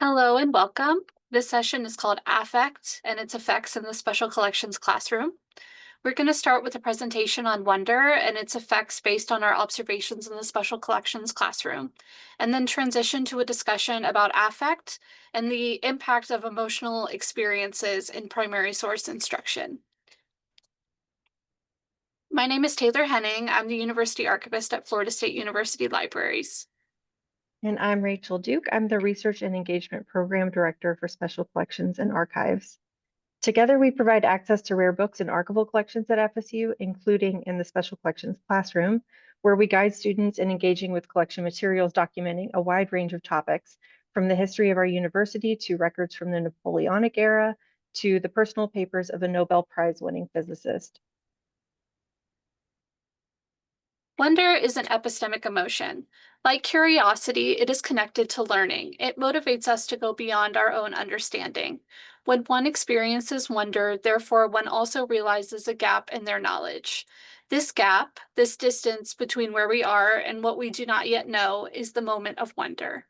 Hello and welcome. This session is called Affect and its effects in the Special Collections classroom. We're going to start with a presentation on wonder and its effects based on our observations in the Special Collections classroom, and then transition to a discussion about affect and the impact of emotional experiences in primary source instruction. My name is Taylor Henning. I'm the University Archivist at Florida State University Libraries. And I'm Rachel Duke. I'm the Research and Engagement Program Director for Special Collections and Archives. Together, we provide access to rare books and archival collections at FSU, including in the Special Collections classroom, where we guide students in engaging with collection materials documenting a wide range of topics, from the history of our university to records from the Napoleonic era to the personal papers of a Nobel Prize-winning physicist. Wonder is an epistemic emotion. Like curiosity, it is connected to learning. It motivates us to go beyond our own understanding. When one experiences wonder, therefore, one also realizes a gap in their knowledge. This gap, this distance between where we are and what we do not yet know, is the moment of wonder.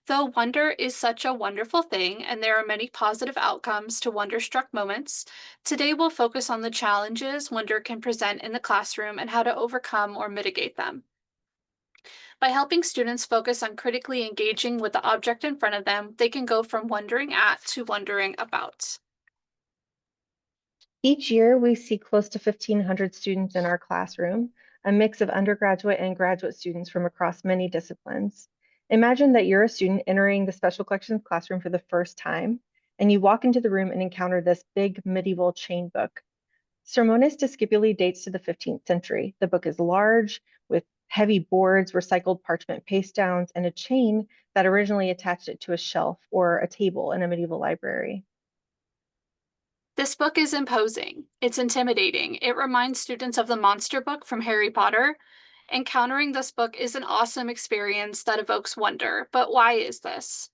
Though wonder is such a wonderful thing, and there are many positive outcomes to wonder-struck moments, today we'll focus on the challenges wonder can present in the classroom and how to overcome or mitigate them. By helping students focus on critically engaging with the object in front of them, they can go from wondering at to wondering about. Each year, we see close to 1,500 students in our classroom, a mix of undergraduate and graduate students from across many disciplines. Imagine that you're a student entering the Special Collections classroom for the first time, and you walk into the room and encounter this big medieval chain book. Sermones Discipuli dates to the 15th century. The book is large, with heavy boards, recycled parchment paste downs, and a chain that originally attached it to a shelf or a table in a medieval library. This book is imposing. It's intimidating. It reminds students of the monster book from Harry Potter. Encountering this book is an awesome experience that evokes wonder. But why is this?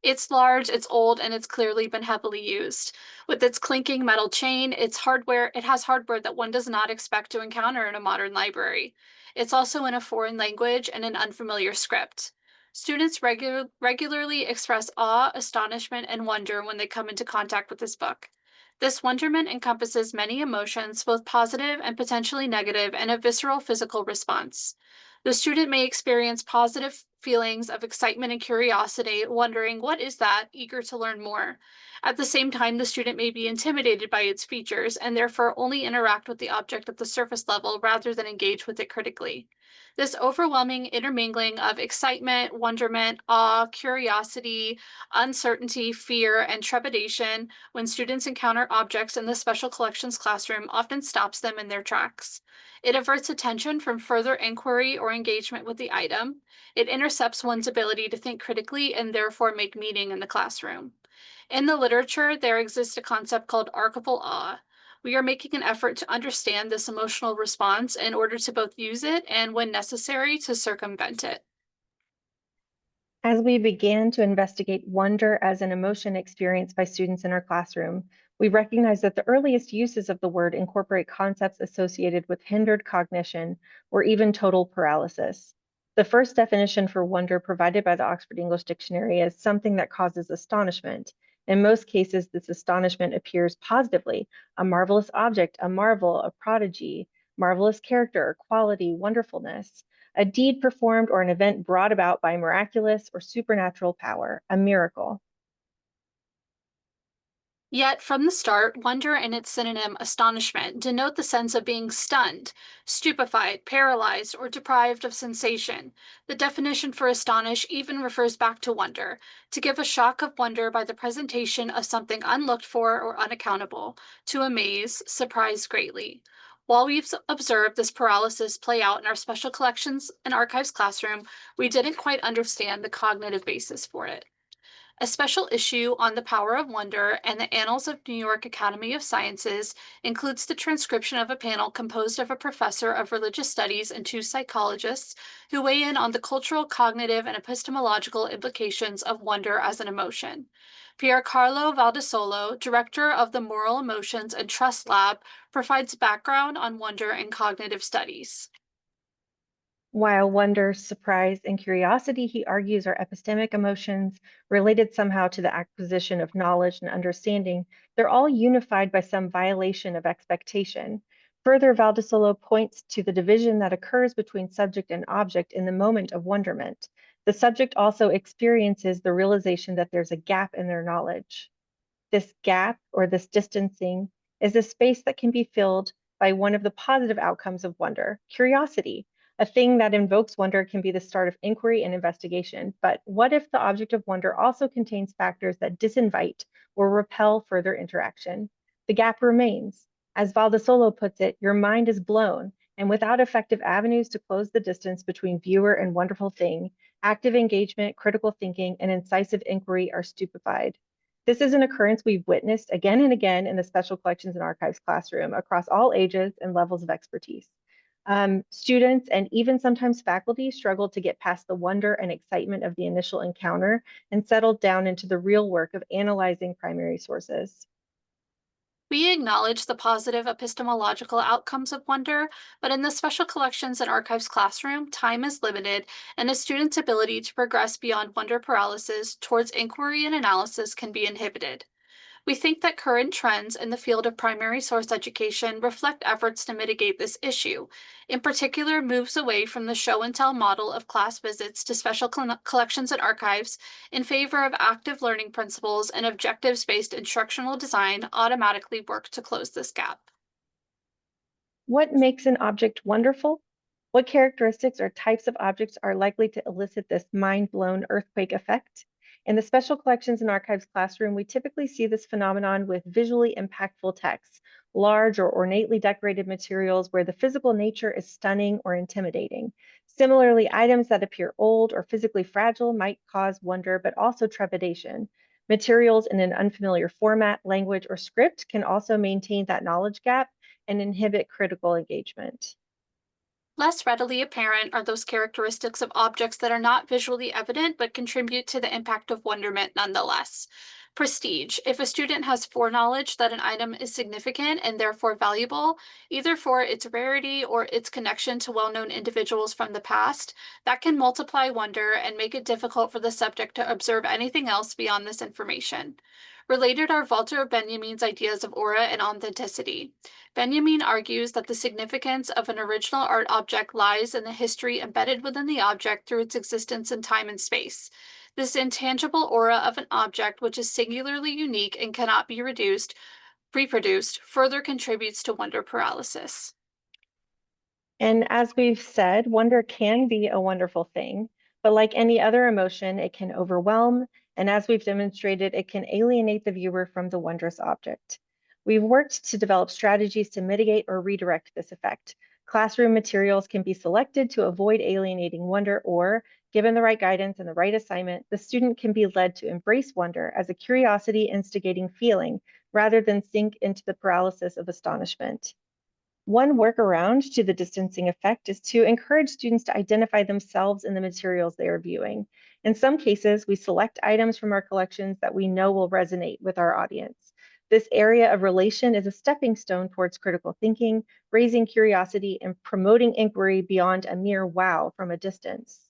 It's large, it's old, and it's clearly been heavily used. With its clinking metal chain, it has hardware that one does not expect to encounter in a modern library. It's also in a foreign language and an unfamiliar script. Students regularly express awe, astonishment, and wonder when they come into contact with this book. This wonderment encompasses many emotions, both positive and potentially negative, and a visceral physical response. The student may experience positive feelings of excitement and curiosity, wondering, what is that, eager to learn more. At the same time, the student may be intimidated by its features and therefore only interact with the object at the surface level rather than engage with it critically. This overwhelming intermingling of excitement, wonderment, awe, curiosity, uncertainty, fear, and trepidation when students encounter objects in the special collections classroom often stops them in their tracks. It averts attention from further inquiry or engagement with the item. It intercepts one's ability to think critically and therefore make meaning in the classroom. In the literature, there exists a concept called archival awe. We are making an effort to understand this emotional response in order to both use it and, when necessary, to circumvent it. As we began to investigate wonder as an emotion experienced by students in our classroom, we recognized that the earliest uses of the word incorporate concepts associated with hindered cognition or even total paralysis. The first definition for wonder provided by the Oxford English Dictionary is something that causes astonishment. In most cases, this astonishment appears positively: a marvelous object, a marvel, a prodigy, marvelous character, quality, wonderfulness, a deed performed or an event brought about by miraculous or supernatural power, a miracle. Yet, from the start, wonder and its synonym astonishment denote the sense of being stunned, stupefied, paralyzed, or deprived of sensation. The definition for astonish even refers back to wonder, to give a shock of wonder by the presentation of something unlooked for or unaccountable, to amaze, surprise greatly. While we've observed this paralysis play out in our special collections and archives classroom, we didn't quite understand the cognitive basis for it. A special issue on the power of wonder and the Annals of New York Academy of Sciences includes the transcription of a panel composed of a professor of religious studies and two psychologists who weigh in on the cultural, cognitive, and epistemological implications of wonder as an emotion. Piercarlo Valdesolo, director of the Moral Emotions and Trust Lab, provides background on wonder and cognitive studies. While wonder, surprise, and curiosity, he argues, are epistemic emotions related somehow to the acquisition of knowledge and understanding, they're all unified by some violation of expectation. Further, Valdisolo points to the division that occurs between subject and object in the moment of wonderment. The subject also experiences the realization that there's a gap in their knowledge. This gap or this distancing is a space that can be filled by one of the positive outcomes of wonder, curiosity. A thing that invokes wonder can be the start of inquiry and investigation. But what if the object of wonder also contains factors that disinvite or repel further interaction? The gap remains. As Valdisolo puts it, your mind is blown, and without effective avenues to close the distance between viewer and wonderful thing, active engagement, critical thinking, and incisive inquiry are stupefied. This is an occurrence we've witnessed again and again in the Special Collections and Archives classroom across all ages and levels of expertise. Students and even sometimes faculty struggle to get past the wonder and excitement of the initial encounter and settle down into the real work of analyzing primary sources. We acknowledge the positive epistemological outcomes of wonder, but in the Special Collections and Archives classroom, time is limited, and a student's ability to progress beyond wonder paralysis towards inquiry and analysis can be inhibited. We think that current trends in the field of primary source education reflect efforts to mitigate this issue, in particular, moves away from the show and tell model of class visits to special collections and archives in favor of active learning principles and objectives based instructional design automatically work to close this gap. What makes an object wonderful? What characteristics or types of objects are likely to elicit this mind-blown earthquake effect? In the Special Collections and Archives classroom, we typically see this phenomenon with visually impactful texts, large or ornately decorated materials where the physical nature is stunning or intimidating. Similarly, items that appear old or physically fragile might cause wonder, but also trepidation. Materials in an unfamiliar format, language, or script can also maintain that knowledge gap and inhibit critical engagement. Less readily apparent are those characteristics of objects that are not visually evident but contribute to the impact of wonderment nonetheless. Prestige. If a student has foreknowledge that an item is significant and therefore valuable, either for its rarity or its connection to well known individuals from the past, that can multiply wonder and make it difficult for the subject to observe anything else beyond this information. Related are Walter Benjamin's ideas of aura and authenticity. Benjamin argues that the significance of an original art object lies in the history embedded within the object through its existence in time and space. This intangible aura of an object, which is singularly unique and cannot be reproduced, further contributes to wonder paralysis. And as we've said, wonder can be a wonderful thing, but like any other emotion, it can overwhelm. And as we've demonstrated, it can alienate the viewer from the wondrous object. We've worked to develop strategies to mitigate or redirect this effect. Classroom materials can be selected to avoid alienating wonder, or given the right guidance and the right assignment, the student can be led to embrace wonder as a curiosity instigating feeling rather than sink into the paralysis of astonishment. One workaround to the distancing effect is to encourage students to identify themselves in the materials they are viewing. In some cases, we select items from our collections that we know will resonate with our audience. This area of relation is a stepping stone towards critical thinking, raising curiosity, and promoting inquiry beyond a mere wow from a distance.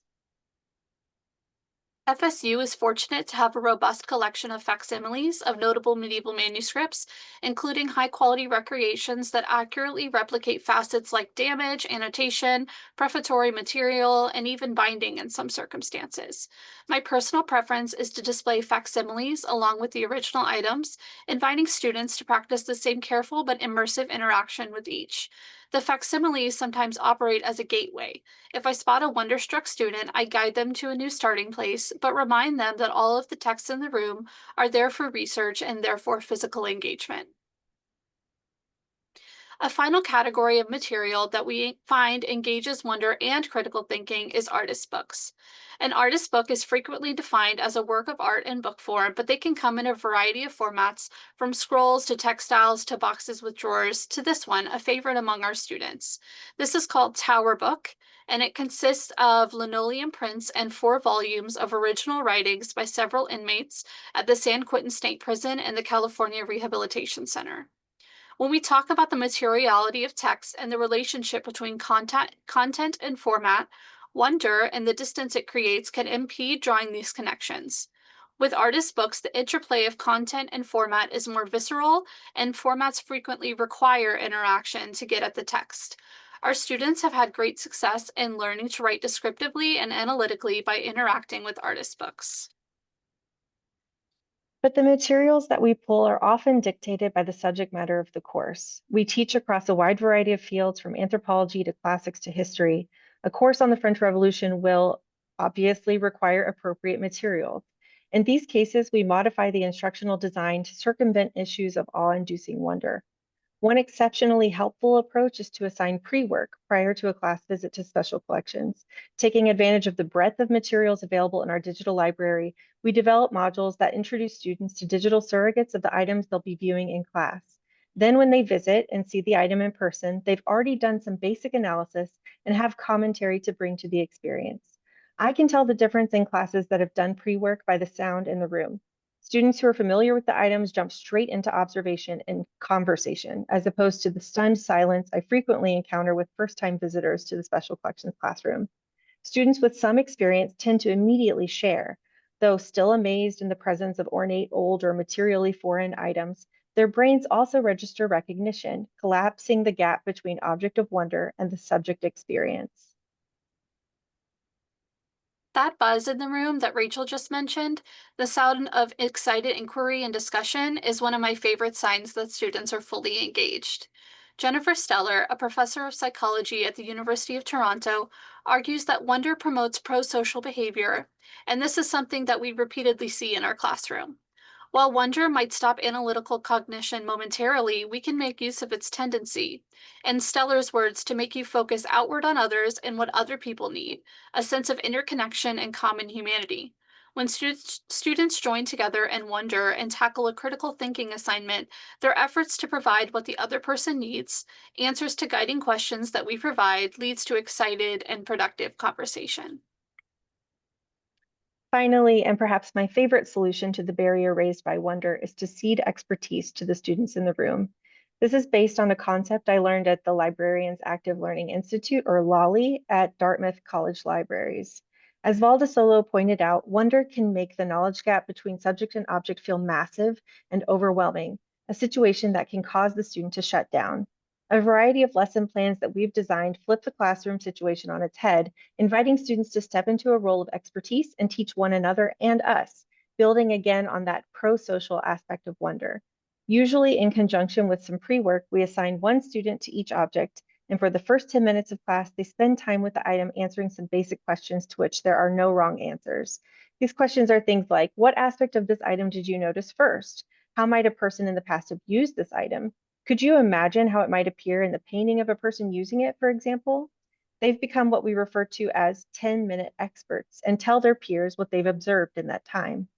FSU is fortunate to have a robust collection of facsimiles of notable medieval manuscripts, including high quality recreations that accurately replicate facets like damage, annotation, prefatory material, and even binding in some circumstances. My personal preference is to display facsimiles along with the original items, inviting students to practice the same careful but immersive interaction with each. The facsimiles sometimes operate as a gateway. If I spot a wonderstruck student, I guide them to a new starting place, but remind them that all of the texts in the room are there for research and therefore physical engagement. A final category of material that we find engages wonder and critical thinking is artist books. An artist book is frequently defined as a work of art in book form, but they can come in a variety of formats, from scrolls to textiles to boxes with drawers to this one, a favorite among our students. This is called Tower Book, and it consists of linoleum prints and 4 volumes of original writings by several inmates at the San Quentin State Prison and the California Rehabilitation Center. When we talk about the materiality of text and the relationship between content and format, Wonder and the distance it creates can impede drawing these connections. With artist books, the interplay of content and format is more visceral, and formats frequently require interaction to get at the text. Our students have had great success in learning to write descriptively and analytically by interacting with artist books. But the materials that we pull are often dictated by the subject matter of the course. We teach across a wide variety of fields from anthropology to classics to history. A course on the French Revolution will obviously require appropriate materials. In these cases, we modify the instructional design to circumvent issues of awe-inducing wonder. One exceptionally helpful approach is to assign pre-work prior to a class visit to special collections. Taking advantage of the breadth of materials available in our digital library, we develop modules that introduce students to digital surrogates of the items they'll be viewing in class. Then when they visit and see the item in person, they've already done some basic analysis and have commentary to bring to the experience. I can tell the difference in classes that have done pre-work by the sound in the room. Students who are familiar with the items jump straight into observation and conversation, as opposed to the stunned silence I frequently encounter with first-time visitors to the special collections classroom. Students with some experience tend to immediately share, though still amazed in the presence of ornate, old, or materially foreign items. Their brains also register recognition, collapsing the gap between object of wonder and the subject experience. That buzz in the room that Rachel just mentioned, the sound of excited inquiry and discussion, is one of my favorite signs that students are fully engaged. Jennifer Steller, a professor of psychology at the University of Toronto, argues that wonder promotes pro social behavior, and this is something that we repeatedly see in our classroom. While wonder might stop analytical cognition momentarily, we can make use of its tendency, in Steller's words, to make you focus outward on others and what other people need, a sense of interconnection and common humanity. When students join together and wonder and tackle a critical thinking assignment, their efforts to provide what the other person needs, answers to guiding questions that we provide, leads to excited and productive conversation. Finally, and perhaps my favorite solution to the barrier raised by wonder is to cede expertise to the students in the room. This is based on a concept I learned at the Librarians Active Learning Institute, or LOLLI, at Dartmouth College Libraries. As Valdesolo pointed out, wonder can make the knowledge gap between subject and object feel massive and overwhelming, a situation that can cause the student to shut down. A variety of lesson plans that we've designed flip the classroom situation on its head, inviting students to step into a role of expertise and teach one another and us, building again on that pro-social aspect of wonder. Usually in conjunction with some pre-work, we assign one student to each object, and for the first 10 minutes of class, they spend time with the item answering some basic questions to which there are no wrong answers. These questions are things like, what aspect of this item did you notice first? How might a person in the past have used this item? Could you imagine how it might appear in the painting of a person using it, for example? They've become what we refer to as 10-minute experts and tell their peers what they've observed in that time.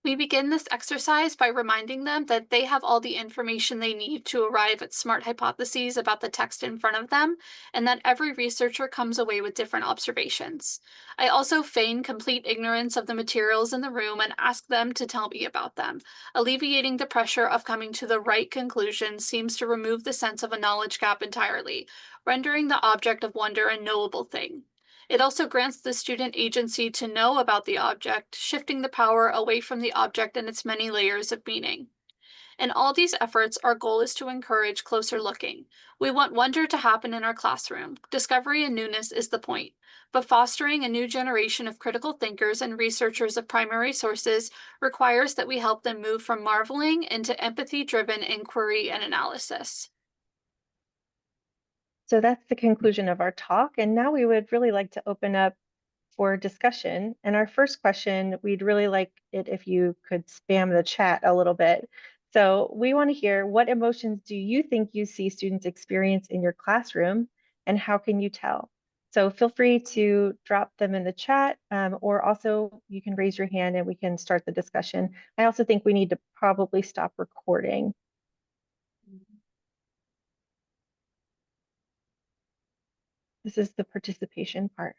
We begin this exercise by reminding them that they have all the information they need to arrive at smart hypotheses about the text in front of them, and that every researcher comes away with different observations. I also feign complete ignorance of the materials in the room and ask them to tell me about them. Alleviating the pressure of coming to the right conclusion seems to remove the sense of a knowledge gap entirely, rendering the object of wonder a knowable thing. It also grants the student agency to know about the object, shifting the power away from the object and its many layers of meaning. In all these efforts, our goal is to encourage closer looking. We want wonder to happen in our classroom. Discovery and newness is the point. But fostering a new generation of critical thinkers and researchers of primary sources requires that we help them move from marveling into empathy driven inquiry and analysis. So that's the conclusion of our talk. And now we would really like to open up for discussion. And our first question, we'd really like it if you could spam the chat a little bit. So we want to hear, what emotions do you think you see students experience in your classroom, and how can you tell? So feel free to drop them in the chat, or also you can raise your hand and we can start the discussion. I also think we need to probably stop recording. This is the participation part.